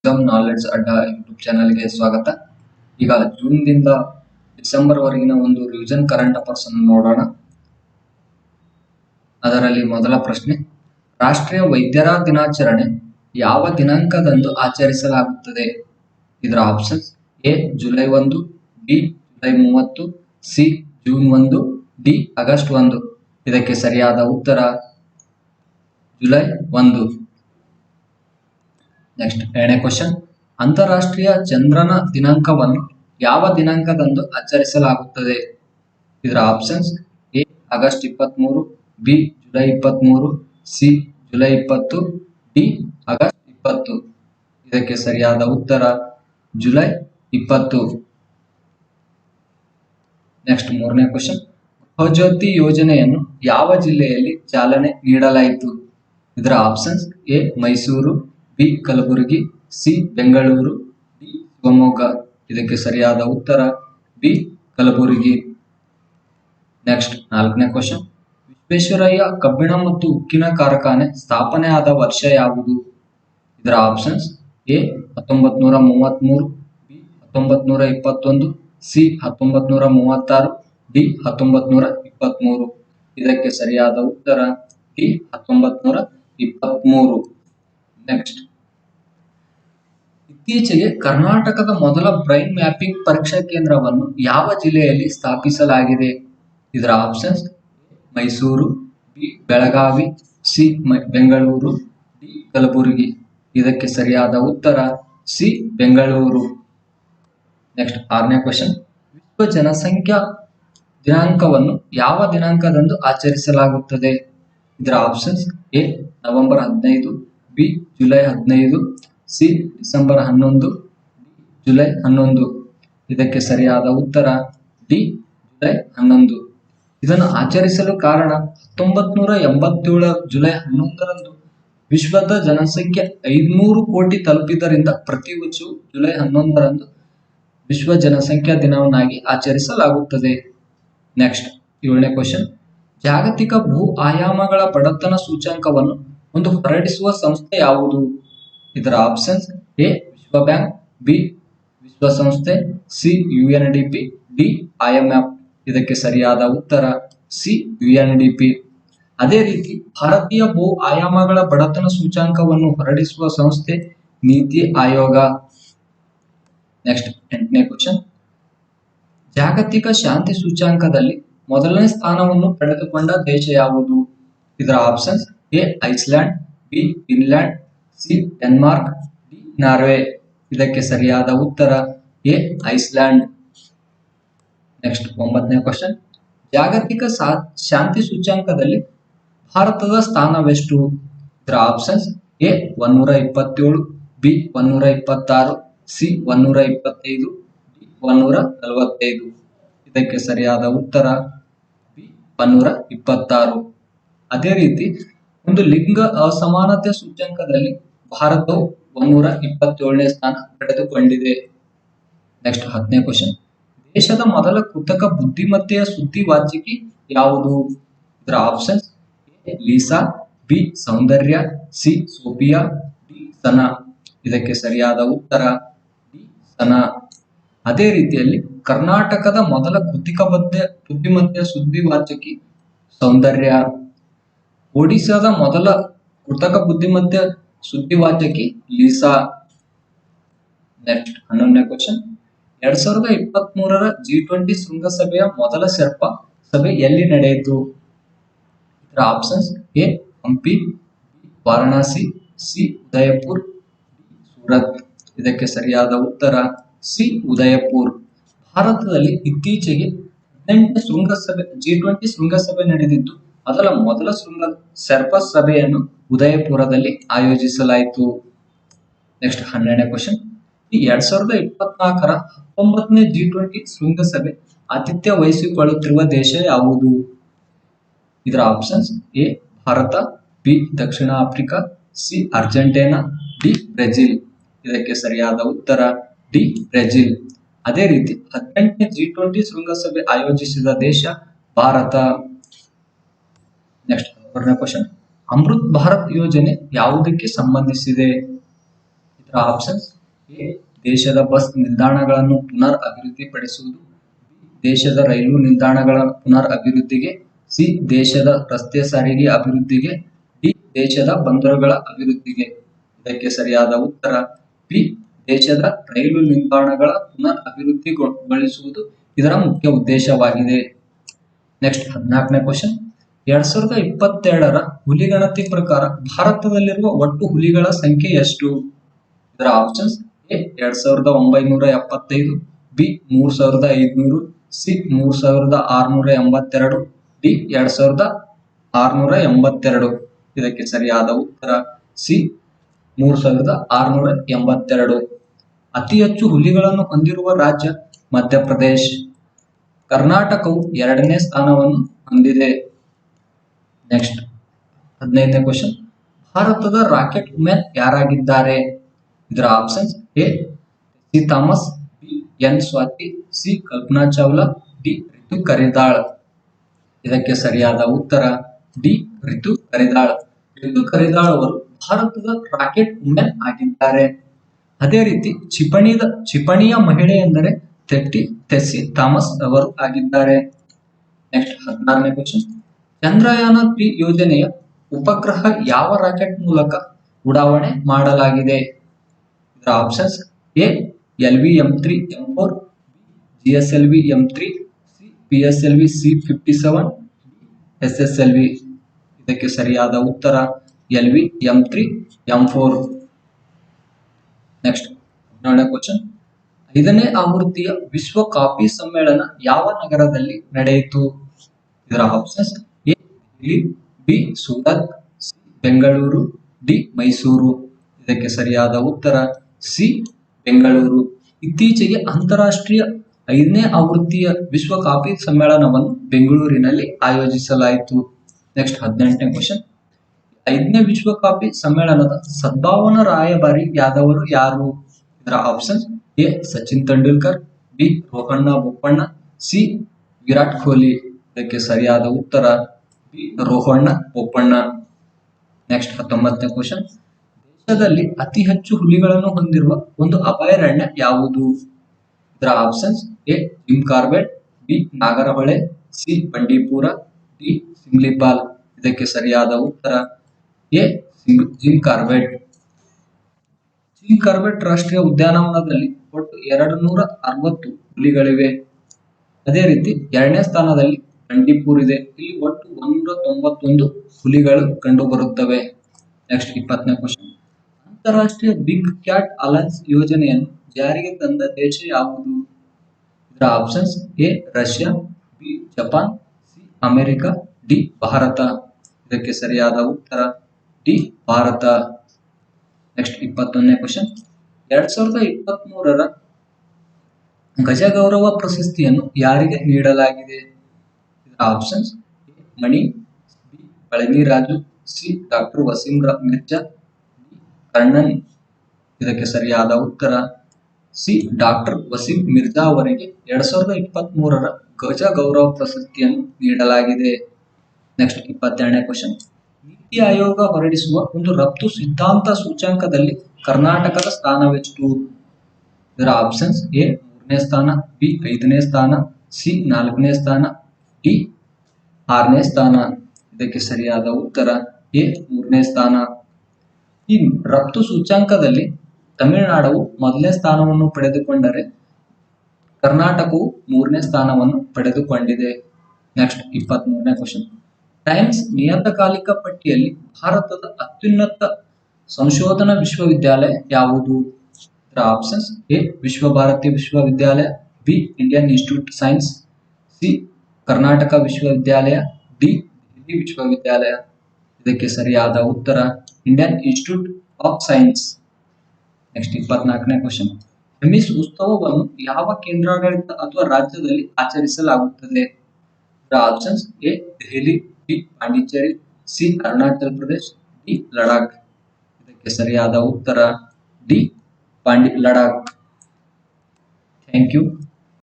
Exam knowledge ಅಡ್ಡಾ YouTube ಚಾನಲ್ಗೆ ಸ್ವಾಗತ. ಈಗ ಜೂನ್ದಿಂದ ಡಿಸೆಂಬರ್ ವರೆಗಿನ ಒಂದು ರಿವಿಷನ್ ಕರೆಂಟ್ ಅಫೇರ್ಸ್ ಅನ್ನು ನೋಡೋಣ. ಅದರಲ್ಲಿ ಮೊದಲ ಪ್ರಶ್ನೆ, ರಾಷ್ಟ್ರೀಯ ವೈದ್ಯರ ದಿನಾಚರಣೆ ಯಾವ ದಿನಾಂಕದಂದು ಆಚರಿಸಲಾಗುತ್ತದೆ? ಇದರ options: A July 1, B July 30, C June 1, D August 1. ಇದಕ್ಕೆ ಸರಿಯಾದ ಉತ್ತರ ಜುಲೈ 1. ನೆಕ್ಸ್ಟ್ ಎರಡನೇ ಕ್ವಶನ್, ಅಂತಾರಾಷ್ಟ್ರೀಯ ಚಂದ್ರನ ದಿನಾಂಕವನ್ನು ಯಾವ ದಿನಾಂಕದಂದು ಆಚರಿಸಲಾಗುತ್ತದೆ? ಇದರ options: A August 23, B July 23, C July 20, D August 20. ಇದಕ್ಕೆ ಸರಿಯಾದ ಉತ್ತರ ಜುಲೈ 20. ನೆಕ್ಸ್ಟ್ ಮೂರನೇ ಕ್ವಶನ್, ಗೃಹಜ್ಯೋತಿ ಯೋಜನೆಯನ್ನು ಯಾವ ಜಿಲ್ಲೆಯಲ್ಲಿ ಚಾಲನೆ ನೀಡಲಾಯಿತು? ಇದರ options: A Mysuru, B Kalaburagi, C Bengaluru, D Shivamogga. ಇದಕ್ಕೆ ಸರಿಯಾದ ಉತ್ತರ ಬಿ ಕಲಬುರಗಿ. ನೆಕ್ಸ್ಟ್ ನಾಲ್ಕನೇ ಕ್ವಶನ್, ವಿಶ್ವೇಶ್ವರಯ್ಯ ಕಬ್ಬಿಣ ಮತ್ತು ಉಕ್ಕಿನ ಕಾರ್ಖಾನೆ ಸ್ಥಾಪನೆ ಆದ ವರ್ಷ ಯಾವುದು? ಇದರ options: A 1933, B 1921, C 1936, D 1923. ಇದಕ್ಕೆ ಸರಿಯಾದ ಉತ್ತರ ಡಿ 1923. ನೆಕ್ಸ್ಟ್, ಇತ್ತೀಚೆಗೆ ಕರ್ನಾಟಕದ ಮೊದಲ ಬ್ರೈನ್ ಮ್ಯಾಪಿಂಗ್ ಪರೀಕ್ಷಾ ಕೇಂದ್ರವನ್ನು ಯಾವ ಜಿಲ್ಲೆಯಲ್ಲಿ ಸ್ಥಾಪಿಸಲಾಗಿದೆ? ಇದರ options: Mysuru, B Belagavi, C Bengaluru, D Kalaburagi. ಇದಕ್ಕೆ ಸರಿಯಾದ ಉತ್ತರ ಸಿ ಬೆಂಗಳೂರು. ನೆಕ್ಸ್ಟ್ ಆರನೇ ಕ್ವಶನ್, ವಿಶ್ವ ಜನಸಂಖ್ಯಾ ದಿನಾಂಕವನ್ನು ಯಾವ ದಿನಾಂಕದಂದು ಆಚರಿಸಲಾಗುತ್ತದೆ? ಇದರ options: A November 15, B July 15, C December 11, D July 11. ಇದಕ್ಕೆ ಸರಿಯಾದ ಉತ್ತರ ಡಿ ಜುಲೈ 11. ಇದನ್ನು ಆಚರಿಸಲು ಕಾರಣ 1987 ಜುಲೈ 11ರಂದು ವಿಶ್ವದ ಜನಸಂಖ್ಯೆ 500 ಕೋಟಿ ತಲುಪಿದ್ದರಿಂದ ಪ್ರತಿ ವರ್ಷವೂ ಜುಲೈ 11ರಂದು ವಿಶ್ವ ಜನಸಂಖ್ಯಾ ದಿನವನ್ನಾಗಿ ಆಚರಿಸಲಾಗುತ್ತದೆ. ನೆಕ್ಸ್ಟ್ ಏಳನೇ ಕ್ವಶನ್, ಜಾಗತಿಕ ಭೂ ಆಯಾಮಗಳ ಬಡತನ ಸೂಚ್ಯಂಕವನ್ನು ಒಂದು ಹೊರಡಿಸುವ ಸಂಸ್ಥೆ ಯಾವುದು? ಇದರ ಆಪ್ಷನ್ಸ್: ಎ ವಿಶ್ವ ಬ್ಯಾಂಕ್, ಬಿ ವಿಶ್ವಸಂಸ್ಥೆ, ಸಿ UNDP, ಡಿ IMF. ಇದಕ್ಕೆ ಸರಿಯಾದ ಉತ್ತರ ಸಿ UNDP. ಅದೇ ರೀತಿ ಭಾರತೀಯ ಭೂ ಆಯಾಮಗಳ ಬಡತನ ಸೂಚ್ಯಂಕವನ್ನು ಹೊರಡಿಸುವ ಸಂಸ್ಥೆ ನೀತಿ ಆಯೋಗ. ನೆಕ್ಸ್ಟ್ ಎಂಟನೇ ಕ್ವಶನ್, ಜಾಗತಿಕ ಶಾಂತಿ ಸೂಚ್ಯಂಕದಲ್ಲಿ ಮೊದಲನೇ ಸ್ಥಾನವನ್ನು ಪಡೆದುಕೊಂಡ ದೇಶ ಯಾವುದು? ಇದರ options: A Iceland, B Finland, C Denmark, D Norway. ಇದಕ್ಕೆ ಸರಿಯಾದ ಉತ್ತರ ಎ ಐಸ್ಲ್ಯಾಂಡ್. ನೆಕ್ಸ್ಟ್ ಒಂಬತ್ತನೇ ಕ್ವಶನ್, ಜಾಗತಿಕ ಶಾಂತಿ ಸೂಚ್ಯಂಕದಲ್ಲಿ ಭಾರತದ ಸ್ಥಾನವೆಷ್ಟು? ಇದರ options: A 127, B 126, C 125, D 145. ಇದಕ್ಕೆ ಸರಿಯಾದ ಉತ್ತರ ಬಿ 126. ಅದೇ ರೀತಿ ಒಂದು ಲಿಂಗ ಅಸಮಾನತೆ ಸೂಚ್ಯಂಕದಲ್ಲಿ ಭಾರತವು 127ನೇ ಸ್ಥಾನ ಪಡೆದುಕೊಂಡಿದೆ. ನೆಕ್ಸ್ಟ್ 10ನೇ ಕ್ವಶನ್, ದೇಶದ ಮೊದಲ ಕೃತಕ ಬುದ್ಧಿಮತ್ತೆಯ ಸುದ್ದಿವಾಚಿಕೆ ಯಾವುದು? ಇದರ options: A Lisa, B Soundarya, C Sophia, D Sana. ಇದಕ್ಕೆ ಸರಿಯಾದ ಉತ್ತರ ಡಿ ಸನಾ. ಅದೇ ರೀತಿಯಲ್ಲಿ ಕರ್ನಾಟಕದ ಮೊದಲ ಕೃತಕ ಬುದ್ಧಿಮತ್ತೆಯ ಸುದ್ದಿವಾಚಕಿ ಸೌಂದರ್ಯ. ಒಡಿಶಾದ ಮೊದಲ ಕೃತಕ ಬುದ್ಧಿಮತ್ತೆಯ ಸುದ್ದಿವಾಚಕಿ ಲೀಸಾ. ನೆಕ್ಸ್ಟ್ 11ನೇ ಕ್ವಶನ್, 2023ರ G20 ಶೃಂಗಸಭೆಯ ಮೊದಲ ಶೆರ್ಪಾ ಸಭೆ ಎಲ್ಲಿ ನಡೆಯಿತು? ಇದರ options: A Hampi, B Varanasi, C Udaipur, D Surat. ಇದಕ್ಕೆ ಸರಿಯಾದ ಉತ್ತರ ಸಿ ಉದಯಪುರ್. ಭಾರತದಲ್ಲಿ ಇತ್ತೀಚೆಗೆ 18ನೇ ಶೃಂಗಸಭೆ G20 ಶೃಂಗಸಭೆ ನಡೆದಿದ್ದು ಅದರ ಮೊದಲ ಶೆರ್ಪಾ ಸಭೆಯನ್ನು ಉದಯಪುರದಲ್ಲಿ ಆಯೋಜಿಸಲಾಯಿತು. ನೆಕ್ಸ್ಟ್ 12ನೇ ಕ್ವಶನ್, ಈ 2024ರ 19ನೇ G20 ಶೃಂಗಸಭೆ ಆತಿಥ್ಯ ವಹಿಸಿಕೊಳ್ಳುತ್ತಿರುವ ದೇಶ ಯಾವುದು? ಇದರ options: A Bharat, B Dakshina Africa, C Argentina, D Brazil. ಇದಕ್ಕೆ ಸರಿಯಾದ ಉತ್ತರ ಡಿ ಬ್ರೆಜಿಲ್. ಅದೇ ರೀತಿ 18ನೇ G20 ಶೃಂಗಸಭೆ ಆಯೋಜಿಸಿದ ದೇಶ ಭಾರತ. ನೆಕ್ಸ್ಟ್ 13ನೇ ಕ್ವಶನ್, ಅಮೃತ್ ಭಾರತ್ ಯೋಜನೆ ಯಾವುದಕ್ಕೆ ಸಂಬಂಧಿಸಿದೆ? ಆಪ್ಷನ್ಸ್ ಎ ದೇಶದ ಬಸ್ ನಿಲ್ದಾಣಗಳನ್ನು ಪುನರ್ ಅಭಿವೃದ್ಧಿಪಡಿಸುವುದು, ದೇಶದ ರೈಲು ನಿಲ್ದಾಣಗಳ ಪುನರ್ ಅಭಿವೃದ್ಧಿಗೆ, ಸಿ ದೇಶದ ರಸ್ತೆ ಸಾರಿಗೆ ಅಭಿವೃದ್ಧಿಗೆ, ಡಿ ದೇಶದ ಬಂದರುಗಳ ಅಭಿವೃದ್ಧಿಗೆ. ಇದಕ್ಕೆ ಸರಿಯಾದ ಉತ್ತರ ಬಿ ದೇಶದ ರೈಲು ನಿಲ್ದಾಣಗಳ ಪುನರ್ ಅಭಿವೃದ್ಧಿಗೊಳಿಸುವುದು ಇದರ ಮುಖ್ಯ ಉದ್ದೇಶವಾಗಿದೆ. Next 14ನೇ question. 2022ರ ಹುಲಿಗಣತಿ ಪ್ರಕಾರ ಭಾರತದಲ್ಲಿರುವ ಒಟ್ಟು ಹುಲಿಗಳ ಸಂಖ್ಯೆ ಎಷ್ಟು? ಇದರ options A 2975, B 3500, C 3682, D 2682. ಇದಕ್ಕೆ ಸರಿಯಾದ ಉತ್ತರ ಸಿ 3682. ಅತಿ ಹೆಚ್ಚು ಹುಲಿಗಳನ್ನು ಹೊಂದಿರುವ ರಾಜ್ಯ ಮಧ್ಯಪ್ರದೇಶ್. ಕರ್ನಾಟಕವು 2ನೇ ಸ್ಥಾನವನ್ನು ಹೊಂದಿದೆ. ನೆಕ್ಸ್ಟ್ 15ನೇ ಕ್ವಶನ್. ಭಾರತದ ರಾಕೆಟ್ ವುಮೆನ್ ಯಾರಾಗಿದ್ದಾರೆ? ಇದರ options A C Thomas, B N Swathi, C Kalpana Chawla, D Ritu Karidhal. ಇದಕ್ಕೆ ಸರಿಯಾದ ಉತ್ತರ ಡಿ ರಿತು ಕರಿದಾಳ್. ರಿತು ಕರಿದಾಳ್ ಅವರು ಭಾರತದ ರಾಕೆಟ್ ವುಮೆನ್ ಆಗಿದ್ದಾರೆ. ಅದೇ ರೀತಿ ಕ್ಷಿಪಣಿಯ ಮಹಿಳೆ ಎಂದರೆ ಟೆಸ್ಸಿ ಥಾಮಸ್ ಅವರು ಆಗಿದ್ದಾರೆ. Next 16ನೇ question. ಚಂದ್ರಯಾನ 3 ಯೋಜನೆಯ ಉಪಗ್ರಹ ಯಾವ ರಾಕೆಟ್ ಮೂಲಕ ಉಡಾವಣೆ ಮಾಡಲಾಗಿದೆ? ಇದರ options A LV-M3 M4, GSLV M3, C PSLV C-57, SSLV. ಇದಕ್ಕೆ ಸರಿಯಾದ ಉತ್ತರ LV-M3 M4. ನೆಕ್ಸ್ಟ್ 17ನೇ ಕ್ವಶನ್. 5ನೇ ಆವೃತ್ತಿಯ ವಿಶ್ವ ಕಾಫಿ ಸಮ್ಮೇಳನ ಯಾವ ನಗರದಲ್ಲಿ ನಡೆಯಿತು? ಇದರ options A Delhi, B Surat, C Bengaluru, D Mysuru. ಇದಕ್ಕೆ ಸರಿಯಾದ ಉತ್ತರ ಸಿ ಬೆಂಗಳೂರು. ಇತ್ತೀಚೆಗೆ ಅಂತಾರಾಷ್ಟ್ರೀಯ 5ನೇ ಆವೃತ್ತಿಯ ವಿಶ್ವ ಕಾಫಿ ಸಮ್ಮೇಳನವನ್ನು ಬೆಂಗಳೂರಿನಲ್ಲಿ ಆಯೋಜಿಸಲಾಯಿತು. Next 18ನೇ question. 5ನೇ ವಿಶ್ವ ಕಾಫಿ ಸಮ್ಮೇಳನದ ಸದ್ಭಾವನಾ ರಾಯಭಾರಿ ಯಾದವರು ಯಾರು? ಇದರ options A Sachin Tendulkar, B Rohan Bopanna, C Virat Kohli. ಇದಕ್ಕೆ ಸರಿಯಾದ ಉತ್ತರ ಬಿ ರೋಹಣ್ಣ ಬೋಪಣ್ಣ. ನೆಕ್ಸ್ಟ್ 19ನೇ ಕ್ವಶನ್. ದೇಶದಲ್ಲಿ ಅತಿ ಹೆಚ್ಚು ಹುಲಿಗಳನ್ನು ಹೊಂದಿರುವ ಒಂದು ಅಭಯಾರಣ್ಯ ಯಾವುದು? ಇದರ options A Jim Corbett, B Nagarahole, C Bandipur, D Simlipal. ಇದಕ್ಕೆ ಸರಿಯಾದ ಉತ್ತರ A Jim Corbett. Jim Corbett ರಾಷ್ಟ್ರೀಯ ಉದ್ಯಾನವನದಲ್ಲಿ ಒಟ್ಟು 260 ಹುಲಿಗಳಿವೆ. ಅದೇ ರೀತಿ 2ನೇ ಸ್ಥಾನದಲ್ಲಿ ಬಂಡೀಪುರ್ ಇದೆ. ಇಲ್ಲಿ ಒಟ್ಟು 191 ಹುಲಿಗಳು ಕಂಡು ಬರುತ್ತವೆ. ನೆಕ್ಸ್ಟ್ 20ನೇ ಕ್ವಶನ್. ಅಂತಾರಾಷ್ಟ್ರೀಯ ಬಿಗ್ ಕ್ಯಾಟ್ ಅಲಯನ್ಸ್ ಯೋಜನೆಯನ್ನು ಜಾರಿಗೆ ತಂದ ದೇಶ ಯಾವುದು? ಇದರ options A Russia, B Japan, C America, D Bharat. ಇದಕ್ಕೆ ಸರಿಯಾದ ಉತ್ತರ ಡಿ ಭಾರತ. ನೆಕ್ಸ್ಟ್ 21ನೇ ಕ್ವಶನ್. 2023ರ ಗಜಗೌರವ ಪ್ರಶಸ್ತಿಯನ್ನು ಯಾರಿಗೆ ನೀಡಲಾಗಿದೆ? ಇದರ options A Mani, B Palani Raju, C doctor Wasim Mirza, D Karnan. ಇದಕ್ಕೆ ಸರಿಯಾದ ಉತ್ತರ ಸಿ ಡಾಕ್ಟರ್ ವಸೀಂ ಮಿರ್ಜಾ ಅವರಿಗೆ 2023ರ ಗಜ ಗೌರವ ಪ್ರಶಸ್ತಿಯನ್ನು ನೀಡಲಾಗಿದೆ. ನೆಕ್ಸ್ಟ್ 22ನೇ ಕ್ವಶನ್. ನೀತಿ ಆಯೋಗ ಹೊರಡಿಸುವ ಒಂದು ರಫ್ತು ಸಿದ್ಧಾಂತ ಸೂಚ್ಯಂಕದಲ್ಲಿ ಕರ್ನಾಟಕದ ಸ್ಥಾನವೆಷ್ಟು? ಇದರ ಆಪ್ಷನ್ಸ್ ಎ 3ನೇ ಸ್ಥಾನ, ಬಿ 5ನೇ ಸ್ಥಾನ, ಸಿ 4ನೇ ಸ್ಥಾನ, ಡಿ 6ನೇ ಸ್ಥಾನ. ಇದಕ್ಕೆ ಸರಿಯಾದ ಉತ್ತರ ಎ 3ನೇ ಸ್ಥಾನ. ಈ ರಫ್ತು ಸೂಚ್ಯಂಕದಲ್ಲಿ ತಮಿಳುನಾಡು 1ನೇ ಸ್ಥಾನವನ್ನು ಪಡೆದುಕೊಂಡರೆ ಕರ್ನಾಟಕವು 3ನೇ ಸ್ಥಾನವನ್ನು ಪಡೆದುಕೊಂಡಿದೆ. ನೆಕ್ಸ್ಟ್ 23ನೇ ಕ್ವಶನ್. ಟೈಮ್ಸ್ ನಿಯತಕಾಲಿಕ ಪಟ್ಟಿಯಲ್ಲಿ ಭಾರತದ ಅತ್ಯುನ್ನತ ಸಂಶೋಧನಾ ವಿಶ್ವವಿದ್ಯಾಲಯ ಯಾವುದು? ಇದರ ಆಪ್ಷನ್ಸ್ ಎ ವಿಶ್ವಭಾರತಿ ವಿಶ್ವವಿದ್ಯಾಲಯ, B Indian Institute Science, C Karnataka ವಿಶ್ವವಿದ್ಯಾಲಯ, ಡಿ ದಿಲ್ಲಿ ವಿಶ್ವವಿದ್ಯಾಲಯ. ಇದಕ್ಕೆ ಸರಿಯಾದ ಉತ್ತರ Indian Institute of Science. Next 24ನೇ ಕ್ವಶನ್. ಹೆಮಿಸ್ ಉತ್ಸವವನ್ನು ಯಾವ ಕೇಂದ್ರಾಡಳಿತ ಅಥವಾ ರಾಜ್ಯದಲ್ಲಿ ಆಚರಿಸಲಾಗುತ್ತದೆ? ಇದರ options A Delhi, B Pondicherry, C Arunachal Pradesh, D Ladakh. ಇದಕ್ಕೆ ಸರಿಯಾದ ಉತ್ತರ ಡಿ ಲಡಾಖ್. Thank you.